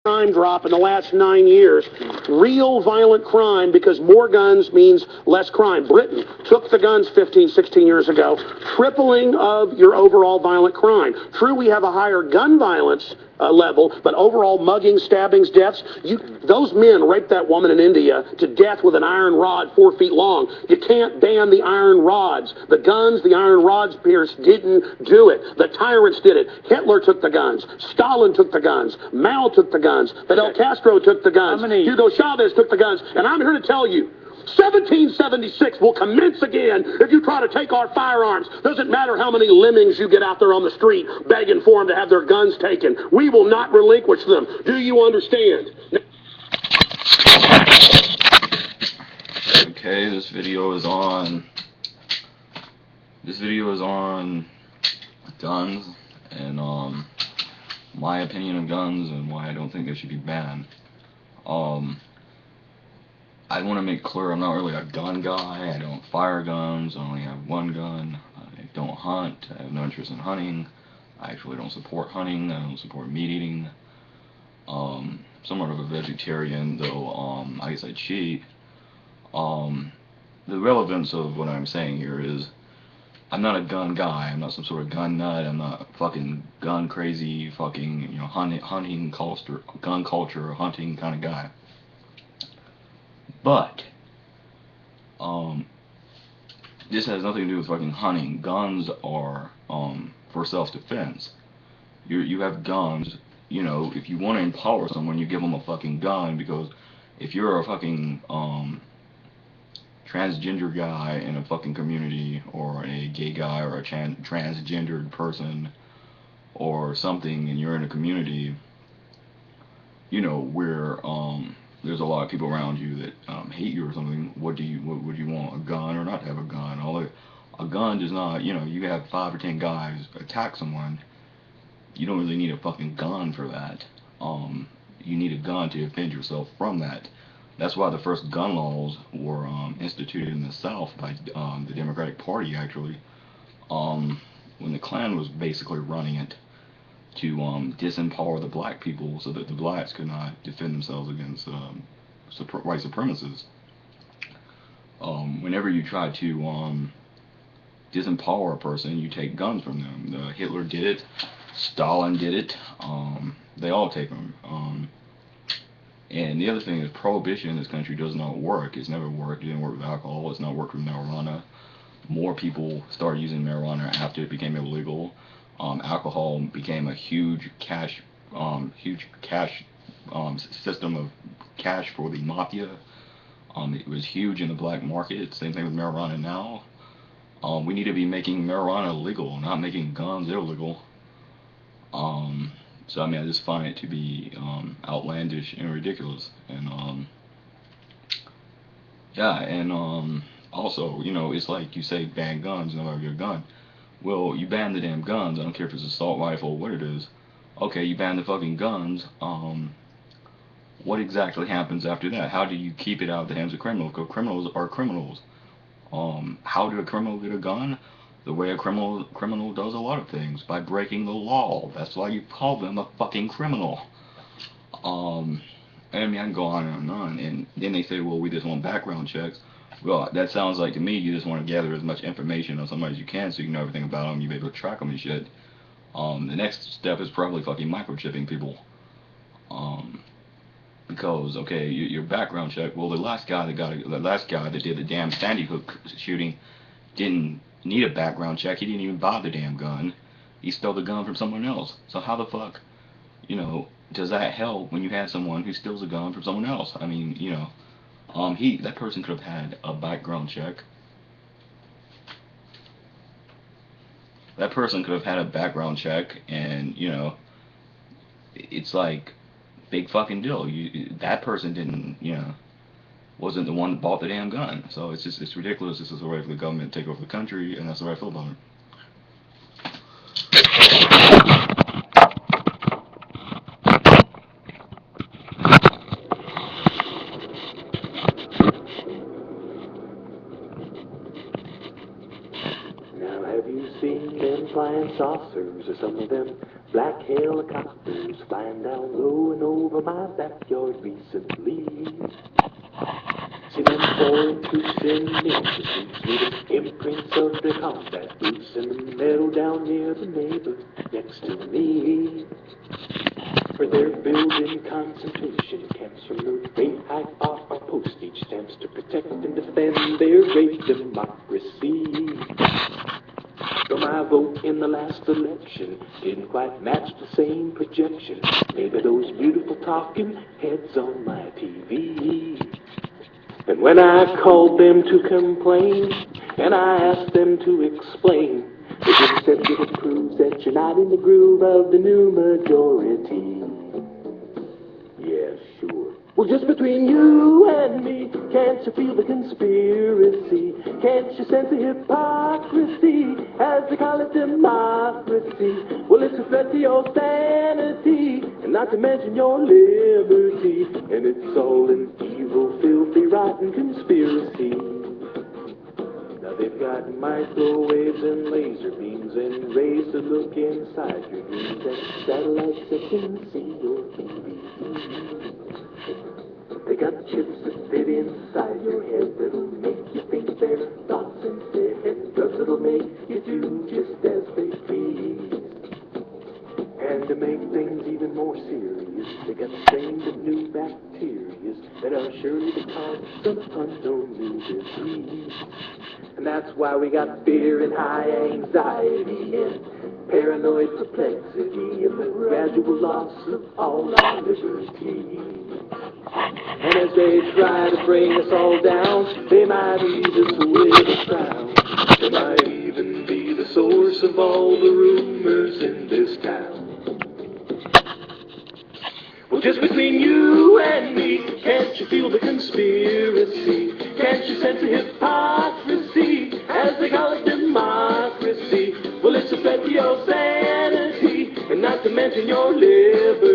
crime drop in the last 9 years. Real violent crime, because more guns means less crime. Britain took the guns 15, 16 years ago, tripling of your overall violent crime. True, we have a higher gun violence level, but overall muggings, stabbings, deaths, those men raped that woman in India to death with an iron rod 4 feet long. You can't ban the iron rods. The guns, the iron rods, Pierce, didn't do it. The tyrants did it. Hitler took the guns. Stalin took the guns. Mao took the guns. Fidel Castro took the guns. Hugo Chavez took the guns. And I'm here to tell you, 1776 will commence again if you try to take our firearms. Doesn't matter how many lemmings you get out there on the street begging for them to have their guns taken. We will not relinquish them. Do you understand? Okay, this video is on guns and my opinion of guns and why I don't think they should be banned. I want to make clear I'm not really a gun guy. I don't fire guns. I only have one gun. I don't hunt. I have no interest in hunting. I actually don't support hunting. I don't support meat eating. Somewhat of a vegetarian, though I guess I cheat. The relevance of what I'm saying here is I'm not a gun guy. I'm not some sort of gun nut. I'm not fucking gun crazy, fucking, you know, hunting culture, gun culture, hunting kind of guy. But this has nothing to do with fucking hunting. Guns are for self-defense. You have guns. You know, if you want to empower someone, you give them a fucking gun, because if you're a fucking transgender guy in a fucking community, or a gay guy, or a transgendered person, or something, and you're in a community, you know, where there's a lot of people around you that hate you or something, what would you want? A gun or not have a gun? A gun does not, you know, you have 5 or 10 guys attack someone, you don't really need a fucking gun for that. You need a gun to defend yourself from that. That's why the first gun laws were instituted in the South by the Democratic Party, actually, when the Klan was basically running it, to disempower the black people so that the blacks could not defend themselves against white supremacists. Whenever you try to disempower a person, you take guns from them. Hitler did it. Stalin did it. They all take them. And the other thing is, prohibition in this country does not work. It's never worked. It didn't work with alcohol. It's not worked with marijuana. More people started using marijuana after it became illegal. Alcohol became a huge cash system of cash for the mafia. It was huge in the black market. Same thing with marijuana now. We need to be making marijuana legal, not making guns illegal. So I mean, I just find it to be outlandish and ridiculous. And yeah, and also, you know, it's like you say ban guns, nobody get a gun. Well, you ban the damn guns. I don't care if it's an assault rifle or what it is. Okay, you ban the fucking guns. What exactly happens after that? How do you keep it out of the hands of criminals? Because criminals are criminals. How did a criminal get a gun? The way a criminal does a lot of things, by breaking the law. That's why you call them a fucking criminal. I mean, I can go on and on. And then they say, well, we just want background checks. Well, that sounds like to me you just want to gather as much information on somebody as you can so you can know everything about them, you be able to track them and shit. The next step is probably fucking microchipping people. Because, okay, your background check, well, the last guy that did the damn Sandy Hook shooting didn't need a background check. He didn't even buy the damn gun. He stole the gun from someone else. So how the fuck, you know, does that help when you have someone who steals a gun from someone else? I mean, you know, that person could have had a background check. That person could have had a background check, and, you know, it's like, big fucking deal. That person didn't, you know, wasn't the one that bought the damn gun. So it's just, it's ridiculous. This is the way for the government to take over the country, and that's the way I feel about it. Now have you seen them flying saucers, or some of them Black helicopters flying down low and over my backyard recently. See them pouring troops in ninja suits, leaving imprints of their combat boots in the meadow down near the neighbor next to me. For they're building concentration camps from the rate high off our postage stamps to protect and defend their great democracy. Though my vote in the last election didn't quite match the same projection made by those beautiful talking heads on my TV. And when I called them to complain, and I asked them to explain, they just said that it proves that you're not in the groove of the new majority. Yeah, sure. Well, just between you and me, can't you feel the conspiracy? Can't you sense the hypocrisy, as they call it democracy? Well, it's a threat to your sanity, and not to mention your liberty. And it's all an evil, filthy, rotten conspiracy. Now they've got microwaves and laser beams and rays to look inside your dreams and satellites that can see your TV. They got chips that fit inside your head that'll make you think their thoughts instead, and drugs that'll make you do just as they please. And to make things even more serious, they got strains of new bacteria that are surely the cause of unknown new disease. And that's why we got fear and high anxiety and paranoid perplexity and the gradual loss of all our liberty. And as they try to bring us all down, they might lead us with a frown. They might even be the source of all the rumors in this town. Well, just between you and me, can't you feel the conspiracy? Can't you sense the hypocrisy, as they call it democracy? Well, it's a threat to your sanity, and not to mention your liberty.